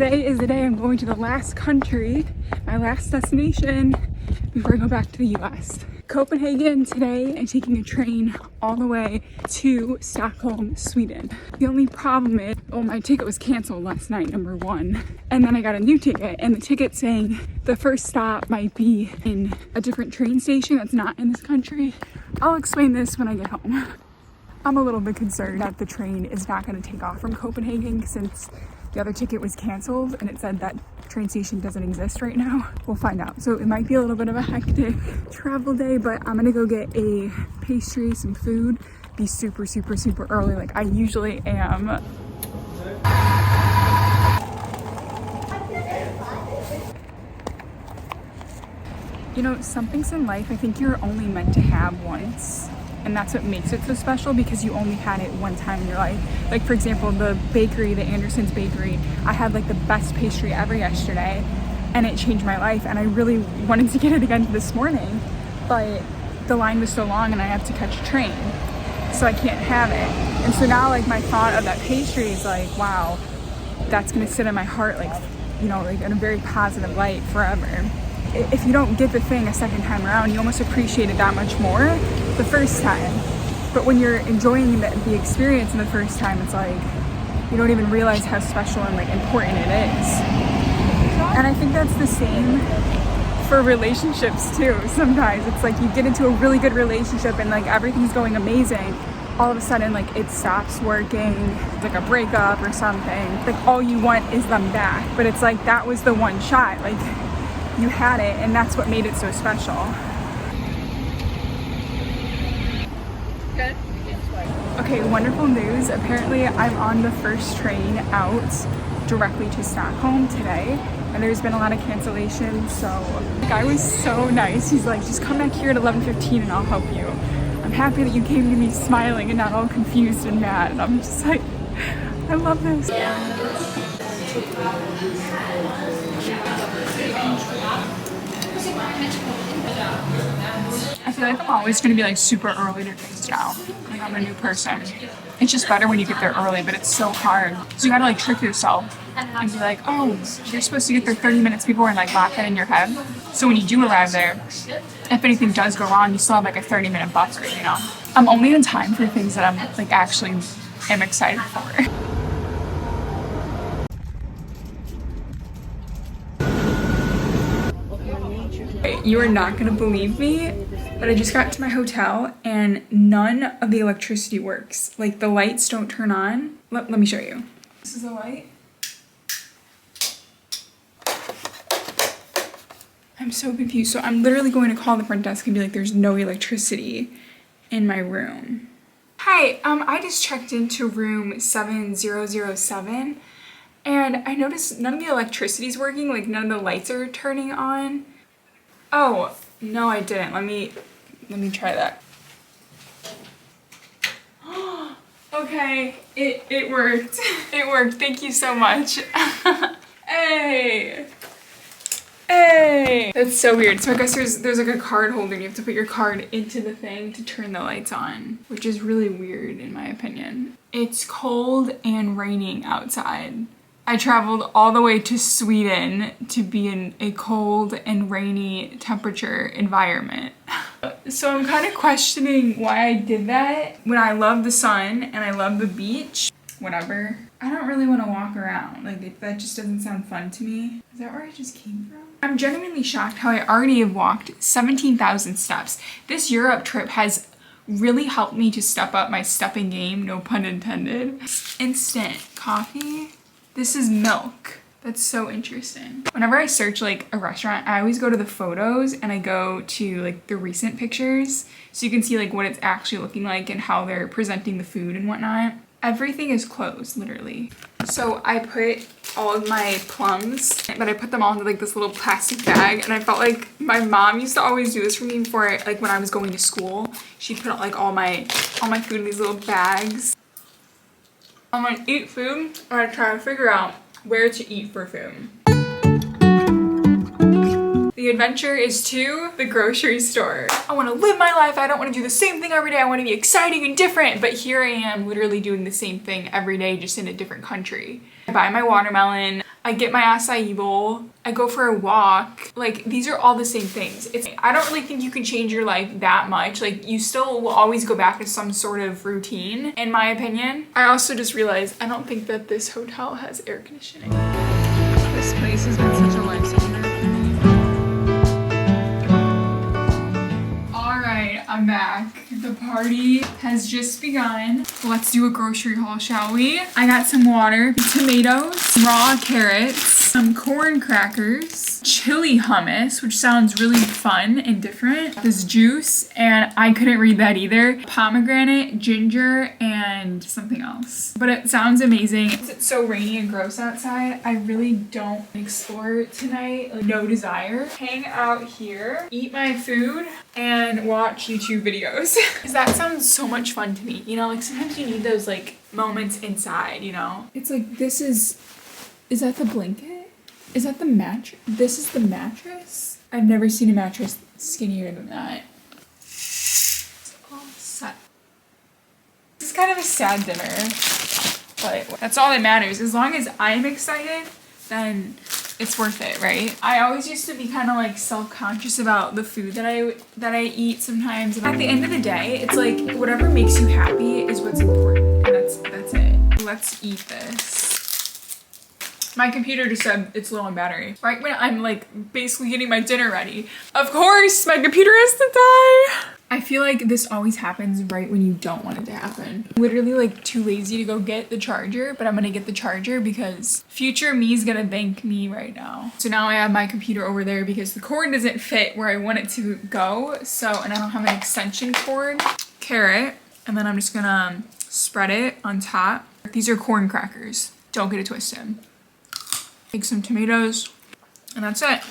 today is the day I'm going to the last country, my last destination, before I go back to the US. Copenhagen today, and taking a train all the way to Stockholm, Sweden. The only problem is, well, my ticket was canceled last night, number one. And then I got a new ticket, and the ticket saying the first stop might be in a different train station that's not in this country. I'll explain this when I get home. I'm a little bit concerned that the train is not going to take off from Copenhagen since the other ticket was canceled and it said that train station doesn't exist right now. We'll find out. So it might be a little bit of a hectic travel day, but I'm gonna go get a pastry, some food, be super early like I usually am. You know, some things in life I think you're only meant to have once. And that's what makes it so special, because you only had it one time in your life. Like, for example, the bakery, the Anderson's bakery, I had like the best pastry ever yesterday and it changed my life, and I really wanted to get it again this morning, but the line was so long and I have to catch a train, so I can't have it. And so now like my thought of that pastry is like, wow, that's gonna sit in my heart, like, you know, like in a very positive light forever. If you don't get the thing a second time around, you almost appreciate it that much more the first time. But when you're enjoying the experience in the first time, it's like you don't even realize how special and like important it is. And I think that's the same for relationships too. Sometimes it's like you get into a really good relationship and like everything's going amazing. All of a sudden like it stops working, like a breakup or something. Like all you want is them back. But it's like that was the one shot. Like you had it, and that's what made it so special. Good. Okay, wonderful news. Apparently I'm on the first train out directly to Stockholm today, and there's been a lot of cancellations, so the guy was so nice. He's like, just come back here at 11:15 and I'll help you. I'm happy that you came to me smiling and not all confused and mad. And I'm just like, I love this. I feel like I'm always going to be like super early to things now. Like I'm a new person. It's just better when you get there early, but it's so hard. So you gotta like trick yourself and be like, oh, you're supposed to get there 30 minutes before, and like lock that in your head. So when you do arrive there, if anything does go wrong, you still have like a 30-minute buffer, you know? I'm only in time for things that I'm like actually am excited for. You are not gonna believe me, but I just got to my hotel and none of the electricity works. Like the lights don't turn on. Let me show you. This is the light. I'm so confused. So I'm literally going to call the front desk and be like, there's no electricity in my room. Hi, I just checked into room 7007 and I noticed none of the electricity is working, like none of the lights are turning on. Oh, no I didn't. Let me try that. Okay, it worked. It worked. Thank you so much. Hey! Hey! That's so weird. So I guess there's like a card holder and you have to put your card into the thing to turn the lights on, which is really weird in my opinion. It's cold and raining outside. I traveled all the way to Sweden to be in a cold and rainy temperature environment. So I'm kind of questioning why I did that when I love the sun and I love the beach. Whatever. I don't really want to walk around. Like that just doesn't sound fun to me. Is that where I just came from? I'm genuinely shocked how I already have walked 17,000 steps. This Europe trip has really helped me to step up my stepping game, no pun intended. Instant coffee. This is milk. That's so interesting. Whenever I search like a restaurant, I always go to the photos and I go to like the recent pictures so you can see like what it's actually looking like and how they're presenting the food and whatnot. Everything is closed, literally. So I put all of my plums, but I put them all into like this little plastic bag, and I felt like my mom used to always do this for me before, like when I was going to school. She'd put like all my food in these little bags. I'm gonna eat food. I'm gonna try to figure out where to eat for food. The adventure is to the grocery store. I want to live my life. I don't want to do the same thing every day. I want to be exciting and different. But here I am literally doing the same thing every day, just in a different country. I buy my watermelon. I get my acai bowl, I go for a walk. Like, these are all the same things. I don't really think you can change your life that much. Like, you still will always go back to some sort of routine, in my opinion. I also just realized I don't think that this hotel has air conditioning. This place has been such a lifesaver. Alright, I'm back. The party has just begun. Let's do a grocery haul, shall we? I got some water, tomatoes, raw carrots, some corn crackers, chili hummus, which sounds really fun and different. This juice, and I couldn't read that either. Pomegranate, ginger, and something else. But it sounds amazing. It's so rainy and gross outside. I really don't explore tonight. Like, no desire. Hang out here, eat my food, and watch YouTube videos. Because that sounds so much fun to me. You know, like sometimes you need those like moments inside, you know? It's like, is that the blanket? Is that the mattress? This is the mattress? I've never seen a mattress skinnier than that. It's all set. This is kind of a sad dinner, but that's all that matters. As long as I'm excited, then it's worth it, right? I always used to be kind of like self-conscious about the food that I eat sometimes. At the end of the day, it's like whatever makes you happy is what's important, and that's it. Let's eat this. My computer just said it's low on battery. Right when I'm like basically getting my dinner ready. Of course, my computer has to die. I feel like this always happens right when you don't want it to happen. Literally like too lazy to go get the charger, but I'm gonna get the charger because future me is gonna thank me right now. So now I have my computer over there because the cord doesn't fit where I want it to go. And I don't have an extension cord. Carrot, and then I'm just gonna spread it on top. These are corn crackers. Don't get it twisted. Take some tomatoes, and that's it.